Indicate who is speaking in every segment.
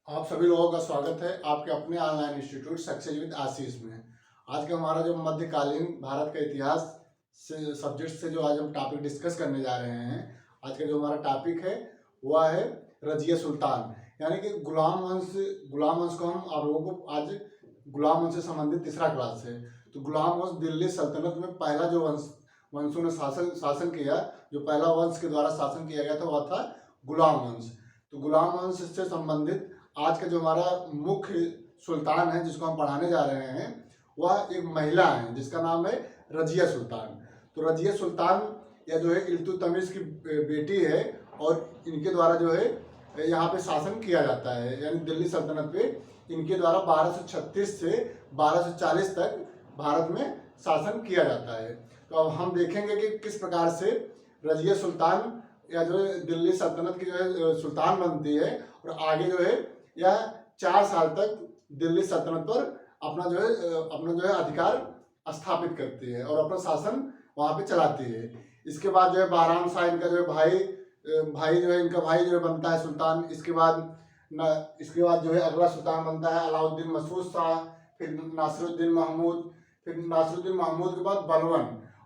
Speaker 1: आप सभी लोगों का स्वागत है आपके अपने ऑनलाइन इंस्टीट्यूट सक्सेस विद आशीष में। आज का हमारा जो मध्यकालीन भारत का इतिहास से सब्जेक्ट से जो आज हम टॉपिक डिस्कस करने जा रहे हैं, आज का जो हमारा टॉपिक है वह है रजिया सुल्तान, यानी कि गुलाम वंश को हम आप लोगों को आज गुलाम वंश से संबंधित तीसरा क्लास है। तो गुलाम वंश दिल्ली सल्तनत में पहला जो वंशों ने शासन किया, जो पहला वंश के द्वारा शासन किया गया था वह था गुलाम वंश। तो गुलाम वंश से संबंधित आज का जो हमारा मुख्य सुल्तान है जिसको हम पढ़ाने जा रहे हैं वह एक महिला है जिसका नाम है रजिया सुल्तान। तो रजिया सुल्तान या जो है इल्तुतमिश की बेटी है और इनके द्वारा जो है यहाँ पे शासन किया जाता है, यानी दिल्ली सल्तनत पे इनके द्वारा 1236 से 1240 तक भारत में शासन किया जाता है। तो अब हम देखेंगे कि किस प्रकार से रजिया सुल्तान या जो है दिल्ली सल्तनत की जो है सुल्तान बनती है और आगे जो है यह 4 साल तक दिल्ली सल्तनत पर अपना जो है अधिकार स्थापित करती है और अपना शासन वहाँ पे चलाती है। इसके बाद जो है बहराम शाह इनका जो है भाई जो है इनका भाई जो है बनता है सुल्तान। इसके बाद जो है अगला सुल्तान बनता है अलाउद्दीन मसूद शाह, फिर नासिरुद्दीन महमूद, फिर नासिरुद्दीन महमूद के बाद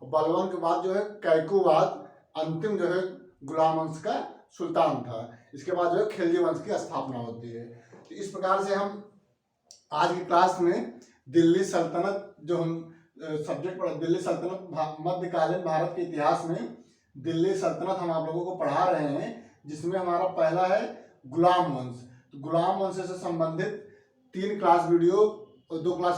Speaker 1: बलवन के बाद जो है कैकूबाद अंतिम जो है गुलाम वंश का सुल्तान था। इसके बाद जो है खिलजी वंश की स्थापना होती है। तो इस प्रकार से हम आज की क्लास में दिल्ली सल्तनत जो हम सब्जेक्ट पढ़ दिल्ली सल्तनत मध्यकालीन भारत के इतिहास में दिल्ली सल्तनत हम आप लोगों को पढ़ा रहे हैं, जिसमें हमारा पहला है गुलाम वंश। तो गुलाम वंश से संबंधित 2 क्लास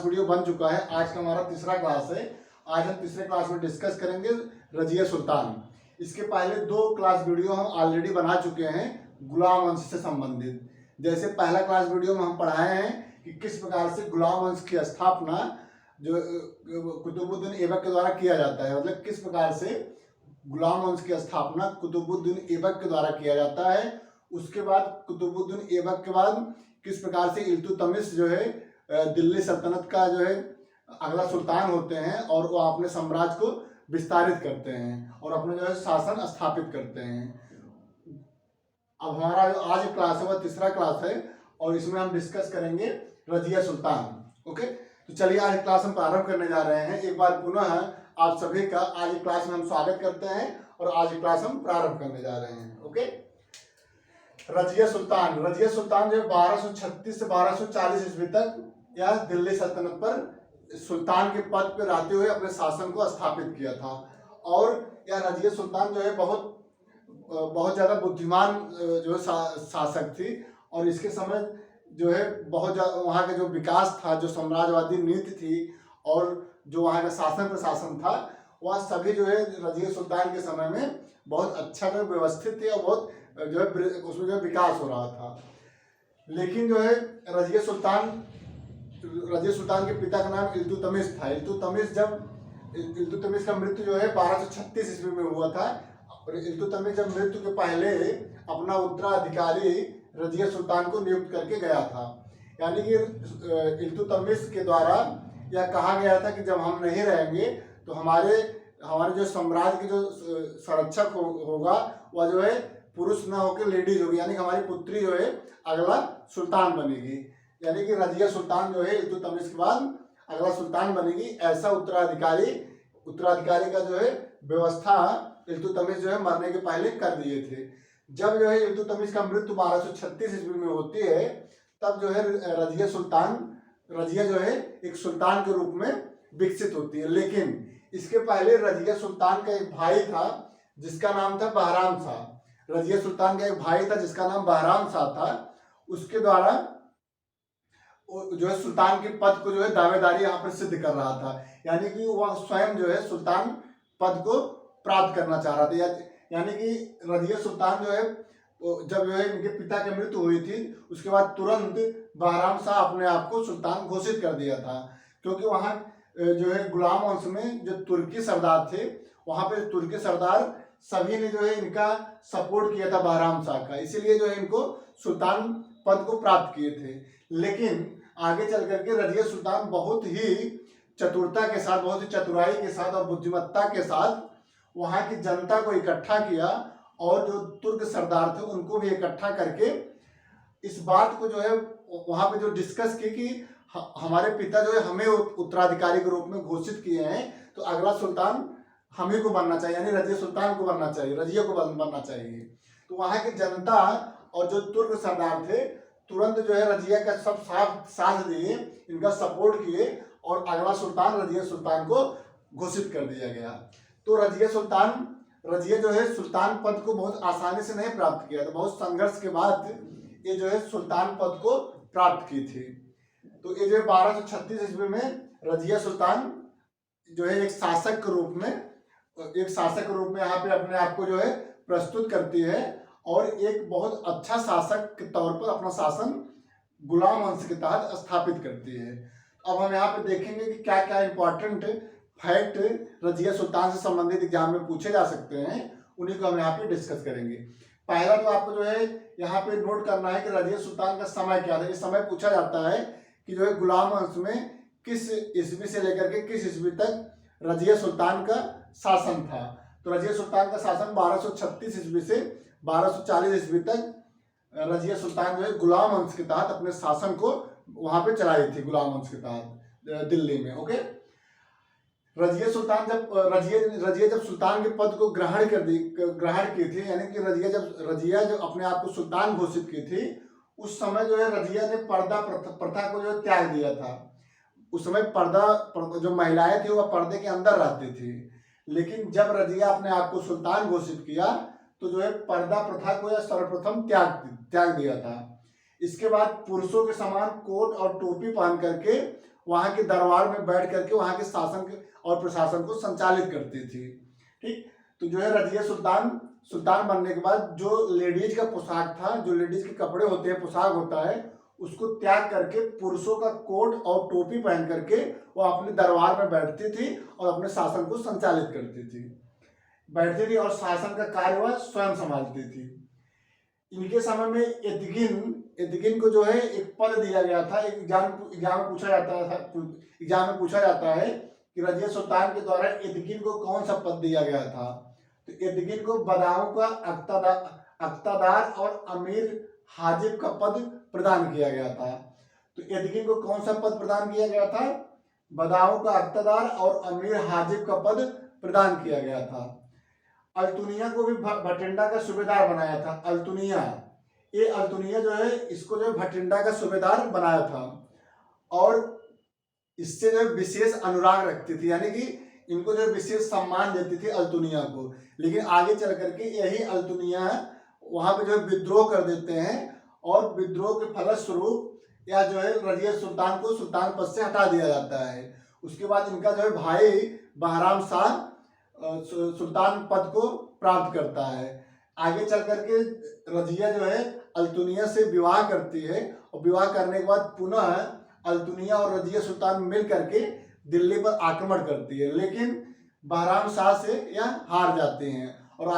Speaker 1: वीडियो बन चुका है। आज का हमारा तीसरा क्लास है। आज हम तीसरे क्लास में डिस्कस करेंगे रजिया सुल्तान। इसके पहले 2 क्लास वीडियो हम ऑलरेडी बना चुके हैं गुलाम वंश से संबंधित। जैसे पहला क्लास वीडियो में हम पढ़ाए हैं कि किस प्रकार से गुलाम वंश की स्थापना जो कुतुबुद्दीन ऐबक के द्वारा किया जाता है, मतलब किस प्रकार से गुलाम वंश की स्थापना कुतुबुद्दीन ऐबक के द्वारा किया जाता है। उसके बाद कुतुबुद्दीन ऐबक के बाद किस प्रकार से इल्तुतमिश जो है दिल्ली सल्तनत का जो है अगला सुल्तान होते हैं और वो अपने साम्राज्य को विस्तारित करते हैं और अपने जो है शासन स्थापित करते हैं। अब हमारा जो आज क्लास है वह तीसरा क्लास है और इसमें हम डिस्कस करेंगे रजिया सुल्तान। ओके, तो चलिए आज क्लास हम प्रारंभ करने जा रहे हैं। एक बार पुनः आप सभी का आज क्लास में हम स्वागत करते हैं और आज क्लास हम प्रारंभ करने जा रहे हैं। ओके, रजिया सुल्तान जो 1236 से 1240 ईस्वी तक यह दिल्ली सल्तनत पर सुल्तान के पद पर रहते हुए अपने शासन को स्थापित किया था। और यह रजिया सुल्तान जो है बहुत ज़्यादा बुद्धिमान जो है शासक थी और इसके समय जो है बहुत ज़्यादा वहाँ का जो विकास था, जो साम्राज्यवादी नीति थी और जो वहाँ का शासन प्रशासन था, वह सभी जो है रजिया सुल्तान के समय में बहुत अच्छा जो व्यवस्थित थी और बहुत जो है उसमें जो विकास हो रहा था। लेकिन जो है रजिया सुल्तान के पिता का नाम इल्तुतमिश था। इल्तुतमिश का मृत्यु जो है 1236 ईस्वी में हुआ था और इल्तुतमिश जब मृत्यु के पहले अपना उत्तराधिकारी रजिया सुल्तान को नियुक्त करके गया था। यानी कि इल्तुतमिश के द्वारा यह कहा गया था कि जब हम नहीं रहेंगे तो हमारे जो साम्राज्य की जो संरक्षक होगा वह जो है पुरुष न होकर लेडीज होगी, यानी कि हमारी पुत्री जो है अगला सुल्तान बनेगी। यानी कि रजिया सुल्तान जो है इल्तुतमिश के बाद अगला सुल्तान बनेगी, ऐसा उत्तराधिकारी का जो है व्यवस्था इल्तुतमिश जो है मरने के पहले कर दिए थे। जब जो है इल्तुतमिश का मृत्यु 1236 ईस्वी में होती है तब जो है रजिया जो है एक सुल्तान के रूप में विकसित होती है। लेकिन इसके पहले रजिया सुल्तान का एक भाई था जिसका नाम था बहराम शाह। रजिया सुल्तान का एक भाई था जिसका नाम बहराम शाह था। उसके द्वारा जो है सुल्तान के पद को जो है दावेदारी यहाँ पर सिद्ध कर रहा था, यानी कि वह स्वयं जो है सुल्तान पद को प्राप्त करना चाह रहा था। यानी कि रजिया सुल्तान जो है जब जो है इनके पिता की मृत्यु हुई थी उसके बाद तुरंत बहराम शाह अपने आप को सुल्तान घोषित कर दिया था, क्योंकि वहाँ जो है गुलाम वंश में जो तुर्की सरदार थे वहाँ पे तुर्की सरदार सभी ने जो है इनका सपोर्ट किया था बहराम शाह का, इसीलिए जो है इनको सुल्तान पद को प्राप्त किए थे। लेकिन आगे चल करके रजिया सुल्तान बहुत ही चतुरता के साथ, बहुत ही चतुराई के साथ और बुद्धिमत्ता के साथ वहाँ की जनता को इकट्ठा किया और जो तुर्क सरदार थे उनको भी इकट्ठा करके इस बात को जो है वहां पे जो डिस्कस की कि हमारे पिता जो है हमें उत्तराधिकारी के रूप में घोषित किए हैं, तो अगला सुल्तान हम ही को बनना चाहिए, यानी रजिया सुल्तान को बनना चाहिए, रजिया को बनना चाहिए। तो वहां की जनता और जो तुर्क सरदार थे तुरंत जो है रजिया का सब साथ दिए, इनका सपोर्ट किए और अगला सुल्तान रजिया सुल्तान को घोषित कर दिया गया। तो रजिया जो है सुल्तान पद को बहुत आसानी से नहीं प्राप्त किया था, बहुत संघर्ष के बाद ये जो है सुल्तान पद को प्राप्त की थी। तो ये जो है 1236 ईस्वी में रजिया सुल्तान जो है एक शासक के रूप में यहाँ पे अपने आप को जो है प्रस्तुत करती है और एक बहुत अच्छा शासक के तौर पर अपना शासन गुलाम वंश के तहत स्थापित करती है। अब हम यहाँ पे देखेंगे कि क्या क्या इंपॉर्टेंट फैक्ट रजिया सुल्तान से संबंधित एग्जाम में पूछे जा सकते हैं, उन्हीं को हम यहाँ पे डिस्कस करेंगे। पहला तो आपको जो है यहाँ पे नोट करना है कि रजिया सुल्तान का समय क्या था। इस समय पूछा जाता है कि जो है गुलाम वंश में किस ईस्वी से लेकर के किस ईस्वी तक रजिया सुल्तान का शासन था। तो रजिया सुल्तान का शासन 1236 ईस्वी से 1240 ईस्वी तक रजिया सुल्तान जो है गुलाम वंश के तहत अपने शासन को वहां पे चलाई थी, गुलाम वंश के तहत दिल्ली में। ओके, रजिया जब सुल्तान के पद को ग्रहण की थी, यानी कि रजिया जब अपने आप को सुल्तान घोषित की थी, उस समय जो है रजिया ने पर्दा प्रथा को जो त्याग दिया था। उस समय जो महिलाएं थी वह पर्दे के अंदर रहती थी, लेकिन जब रजिया अपने आप को सुल्तान घोषित किया तो जो है पर्दा प्रथा को यह सर्वप्रथम त्याग दिया था। इसके बाद पुरुषों के समान कोट और टोपी पहन करके वहां के दरबार में बैठ करके वहां के शासन और प्रशासन को संचालित करती थी। ठीक, तो जो है रजिया सुल्तान बनने के बाद जो लेडीज का पोशाक था, जो लेडीज के कपड़े होते हैं, पोशाक होता है, उसको त्याग करके पुरुषों का कोट और टोपी पहन करके वो अपने दरबार में बैठती थी और अपने शासन को संचालित बैठती थी और शासन का कार्य वह स्वयं संभालती थी। इनके समय में एतगिन को जो है एक पद दिया गया था। एग्जाम में पूछा जाता है कि रजिया सुल्तान के द्वारा एतगिन को कौन सा पद दिया गया था। तो एतगिन को बदाऊं का अख्तादार और अमीर हाजिब का पद प्रदान किया गया था। तो एतगिन को कौन सा पद प्रदान किया गया था? बदाऊं का अख्तादार और अमीर हाजिब का पद प्रदान किया गया था। अल्तुनिया को भी भटिंडा का सूबेदार बनाया था। अल्तुनिया जो है इसको जो भटिंडा का सूबेदार बनाया था और इससे जो विशेष अनुराग रखती थी, यानी कि इनको जो विशेष सम्मान देती थी अल्तुनिया को। लेकिन आगे चल करके यही अल्तुनिया वहां पे जो है विद्रोह कर देते हैं और विद्रोह के फलस्वरूप या जो है रजिया सुल्तान को सुल्तान पद से हटा दिया जाता है। उसके बाद इनका जो है भाई बहराम शाह सुल्तान पद को प्राप्त करता है। आगे चल करके रजिया जो है अल्तुनिया से विवाह करती है और विवाह करने के बाद पुनः अल्तुनिया और रजिया सुल्तान मिल करके दिल्ली पर आक्रमण करती है, लेकिन बहराम शाह से यह हार जाते हैं और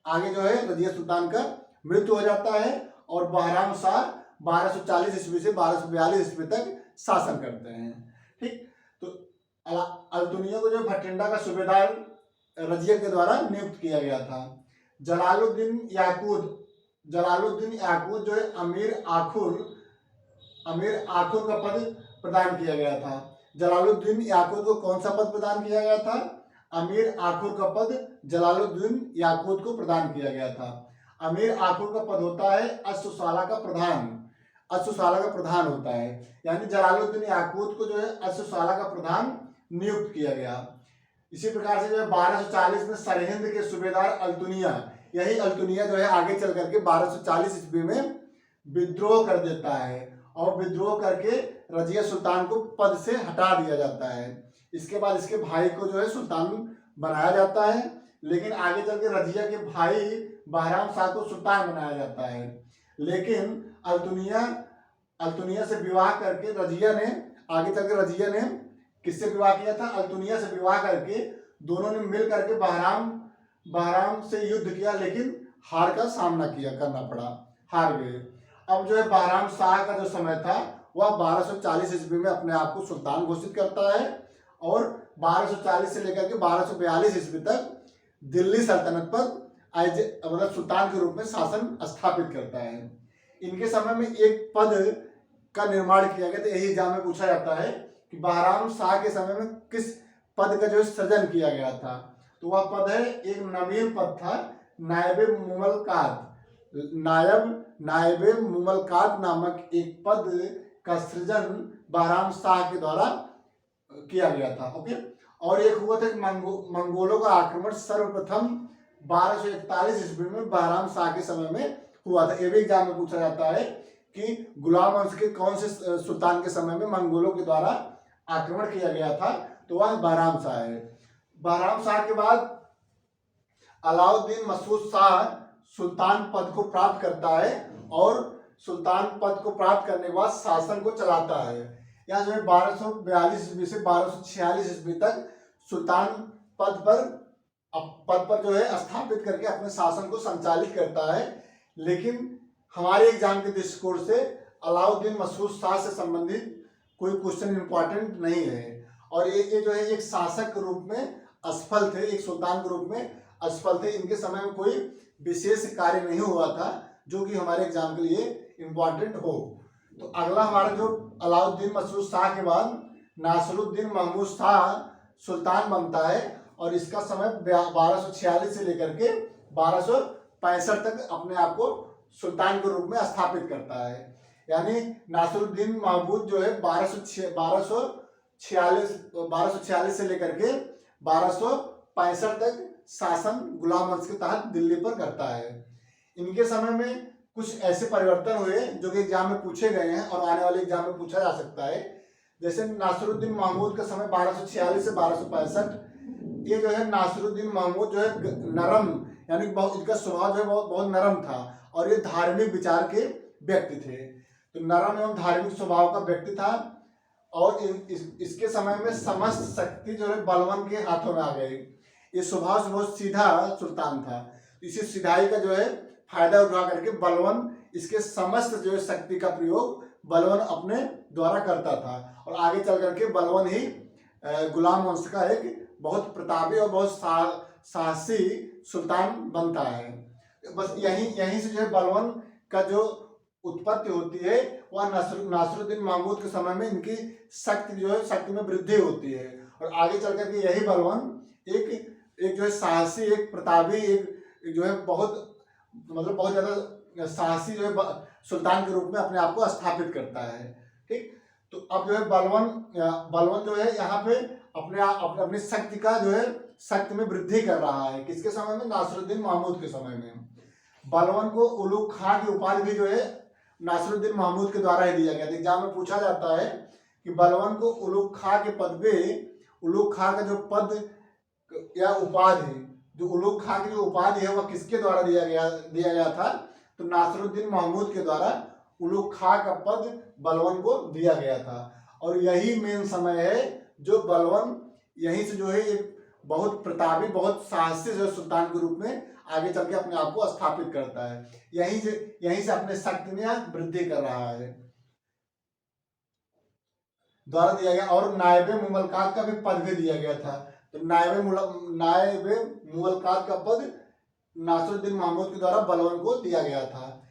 Speaker 1: आगे जो है रजिया सुल्तान का मृत्यु हो जाता है और बहराम शाह 1240 ईस्वी से 1242 ईस्वी तक शासन करते हैं। ठीक, तो अल्तुनिया को जो भटिंडा का सूबेदार रजिया के द्वारा नियुक्त किया गया था। जलालुद्दीन याकूत जो है अमीर आखुर का पद प्रदान किया गया था। जलालुद्दीन याकूत को कौन सा पद प्रदान किया गया था? अमीर आखुर का पद जलालुद्दीन याकूत को प्रदान किया गया था। अमीर आखुर का पद होता है अश्वशाला का प्रधान होता है, यानी जलालुद्दीन याकूत को जो है अश्वशाला का प्रधान नियुक्त किया गया। इसी प्रकार से जो है 1240 में सरहिंद के सूबेदार अल्तुनिया जो है आगे चल करके 1240 ईस्वी में विद्रोह कर देता है और विद्रोह करके रजिया सुल्तान को पद से हटा दिया जाता है। इसके बाद इसके भाई को जो है सुल्तान बनाया जाता है, लेकिन आगे चल के रजिया के भाई बहराम शाह को सुल्तान बनाया जाता है। लेकिन अल्तुनिया से विवाह करके रजिया ने किससे विवाह किया था? अल्तुनिया से विवाह करके दोनों ने मिल करके बहराम से युद्ध किया, लेकिन हार का सामना करना पड़ा, हार गए। अब जो है बहराम शाह का जो समय था वह 1240 ईस्वी में अपने आप को सुल्तान घोषित करता है और 1240 से लेकर के 1242 ईस्वी तक दिल्ली सल्तनत पर मतलब सुल्तान के रूप में शासन स्थापित करता है। इनके समय में एक पद का निर्माण किया गया था। यही एग्जाम में पूछा जाता है कि बहराम शाह के समय में किस पद का जो सृजन किया गया था। तो वह पद है, एक नवीन पद था, नायबे मुमलकात। नायबे मुमलकात नामक एक पद का सृजन बहराम शाह के द्वारा किया गया था। ओके। और एक हुआ था कि मंगोलों का आक्रमण सर्वप्रथम 1241 ईस्वी में बहराम शाह के समय में हुआ था। ये भी एग्जाम में पूछा जाता है कि गुलाम वंश के कौन से सुल्तान के समय में मंगोलों के द्वारा आक्रमण किया गया था। तो वह बहराम शाह है। बहराम शाह के बाद अलाउद्दीन मसूद शाह सुल्तान पद को प्राप्त करता है और सुल्तान पद को प्राप्त करने के बाद शासन को चलाता है। यहाँ जो है 1242 ईस्वी से 1246 ईस्वी तक सुल्तान पद पर जो है स्थापित करके अपने शासन को संचालित करता है। लेकिन हमारे एग्जाम के दृष्टिकोण से अलाउद्दीन मसूद शाह से संबंधित कोई क्वेश्चन इंपॉर्टेंट नहीं है। और ये जो है एक शासक के रूप में असफल थे, एक सुल्तान के रूप में असफल थे। इनके समय में कोई विशेष कार्य नहीं हुआ था जो कि हमारे एग्जाम के लिए इम्पॉर्टेंट हो। तो अगला हमारा जो अलाउद्दीन मसूद शाह के बाद नासिरुद्दीन महमूद शाह सुल्तान बनता है और इसका समय 1246 से लेकर के 1265 तक अपने आप को सुल्तान के रूप में स्थापित करता है। यानी नासिरुद्दीन महमूद जो है 1246 से लेकर के 1265 तक शासन गुलाम वंश के तहत दिल्ली पर करता है। इनके समय में कुछ ऐसे परिवर्तन हुए जो कि एग्जाम में पूछे गए हैं और आने वाले एग्जाम में पूछा जा सकता है। जैसे नासिरुद्दीन महमूद का समय 1246 से 1265, ये जो है नासिरुद्दीन महमूद जो है नरम, यानी बहुत, इनका स्वभाव जो है बहुत नरम था और ये धार्मिक विचार के व्यक्ति थे। तो नरम एवं धार्मिक स्वभाव का व्यक्ति था और इसके समय में समस्त शक्ति जो है बलवान के हाथों में आ गई। ये स्वभाव से बहुत सीधा सुल्तान था। इसी सीधाई का जो है फायदा उठा करके बलवान इसके समस्त जो है शक्ति का प्रयोग बलवान अपने द्वारा करता था और आगे चल करके बलवान ही गुलाम वंश का एक बहुत प्रतापी और बहुत साहसी सुल्तान बनता है। बस यहीं से जो है बलवान का जो उत्पत्ति होती है वह नासिरुद्दीन महमूद के समय में इनकी शक्ति जो है शक्ति में वृद्धि होती है और आगे चल करके यही बलवान एक जो है साहसी, एक प्रतापी, एक जो है बहुत बहुत ज्यादा साहसी जो है सुल्तान के रूप में अपने आप को स्थापित करता है। ठीक। तो अब जो है बलवान जो है यहाँ पे अपनी शक्ति का जो है शक्ति में वृद्धि कर रहा है। किसके समय में? नासिरुद्दीन महमूद के समय में। बलवान को उलूग खां की उपाधि भी जो है नासिरुद्दीन महमूद के द्वारा ही दिया गया था। एग्जाम में पूछा जाता है कि बलवान को उलूग खां के पद पे, उलूग खां का जो पद या उपाधि, जो उलूग खां की जो उपाधि है वह किसके द्वारा दिया गया था? तो नासिरुद्दीन महमूद के द्वारा उलूग खां का पद बलवान को दिया गया था। और यही मेन समय है जो बलवान यहीं से जो है एक बहुत प्रतापी, बहुत साहसी जो सुल्तान के रूप में आगे चल के अपने आप को स्थापित करता है। यहीं से अपने शक्ति में वृद्धि कर रहा है, द्वारा दिया गया। और नायबे मुमलकात का भी पद भी दिया गया था। तो नायबे मुमलकात का पद नासिरुद्दीन महमूद के द्वारा बलवान को दिया गया था।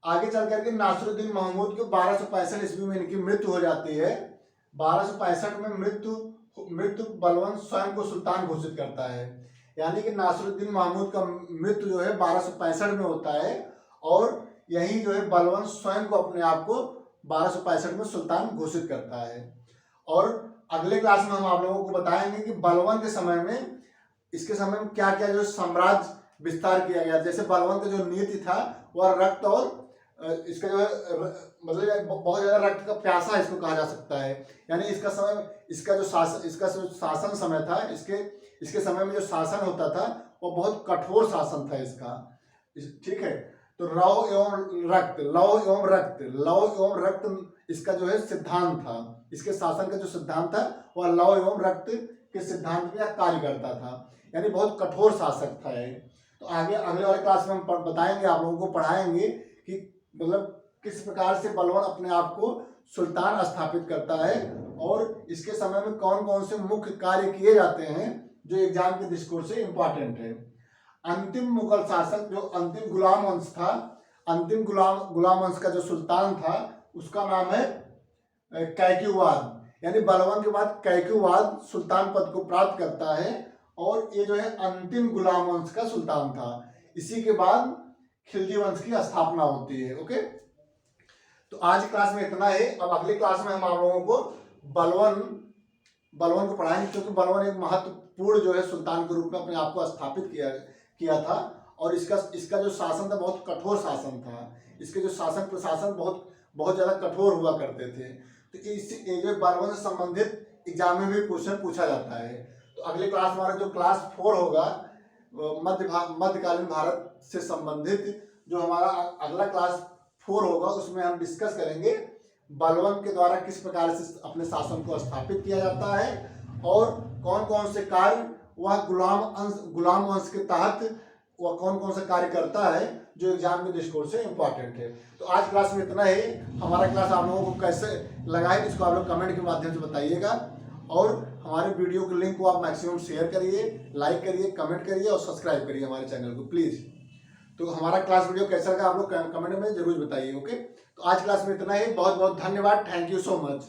Speaker 1: आगे चल करके नासिरुद्दीन महमूद को 1265 ईस्वी में इनकी मृत्यु हो जाती है। 1265 में मृत्यु बलवान स्वयं को सुल्तान घोषित करता है। यानी कि नासिरुद्दीन महमूद का मृत्यु जो है 1265 में होता है और यही जो है बलवान स्वयं को अपने आप को 1265 में सुल्तान घोषित करता है। और अगले क्लास में हम आप लोगों को बताएंगे कि बलवान के समय में, इसके समय में क्या क्या जो साम्राज्य विस्तार किया गया। जैसे बलवान का जो नीति था वह रक्त और इसका जो है मतलब बहुत ज्यादा रक्त का प्यासा इसको कहा जा सकता है। यानी इसका जो शासन समय था, इसके समय में जो शासन होता था वो बहुत कठोर शासन था इसका। ठीक है। तो लव एवं रक्त इसका जो है सिद्धांत था। इसके शासन का जो सिद्धांत था वह लव एवं रक्त के सिद्धांत में कार्य करता था। यानी बहुत कठोर शासक था। तो आगे अगले वाले क्लास में हम बताएंगे, आप लोगों को पढ़ाएंगे कि मतलब किस प्रकार से बलवान अपने आप को सुल्तान स्थापित करता है और इसके समय में कौन कौन से मुख्य कार्य किए जाते हैं जो एग्जाम के दृष्टिकोण से इंपॉर्टेंट है। अंतिम मुगल शासक जो अंतिम गुलाम वंश था, अंतिम गुलाम वंश का जो सुल्तान था उसका नाम है कैक्युवाद, यानी बलवान के बाद कैक्युवाद सुल्तान पद को प्राप्त करता है और ये जो है अंतिम गुलाम वंश का सुल्तान था। इसी के बाद खिलजी वंश की स्थापना होती है। ओके, तो आज क्लास में इतना है। अब अगली क्लास में हम आप लोगों को बलवान को पढ़ाएंगे, क्योंकि बलवान एक महत्वपूर्ण जो है सुल्तान के रूप में अपने आप को स्थापित किया था और इसका जो शासन था बहुत कठोर शासन था। इसके जो शासन प्रशासन बहुत ज़्यादा कठोर हुआ करते थे। तो ये जो बलवान से संबंधित एग्जाम में भी क्वेश्चन पूछा जाता है। तो अगले क्लास हमारा जो क्लास 4 होगा मध्यकालीन भारत से संबंधित, जो हमारा अगला क्लास 4 होगा उसमें हम डिस्कस करेंगे बलवान के द्वारा किस प्रकार से अपने शासन को स्थापित किया जाता है और कौन कौन से कार्य वह गुलाम वंश के तहत वह कौन कौन से कार्य करता है जो एग्जाम के दृष्टिकोण से इम्पोर्टेंट है। तो आज क्लास में इतना ही। हमारा क्लास आप लोगों को कैसे लगा है इसको आप लोग कमेंट के माध्यम से बताइएगा और हमारे वीडियो के लिंक को आप मैक्सिमम शेयर करिए, लाइक करिए, कमेंट करिए और सब्सक्राइब करिए हमारे चैनल को प्लीज़। तो हमारा क्लास वीडियो कैसा लगा आप लोग कमेंट में जरूर बताइए। ओके, तो आज क्लास में इतना ही। बहुत बहुत धन्यवाद। Thank you so much.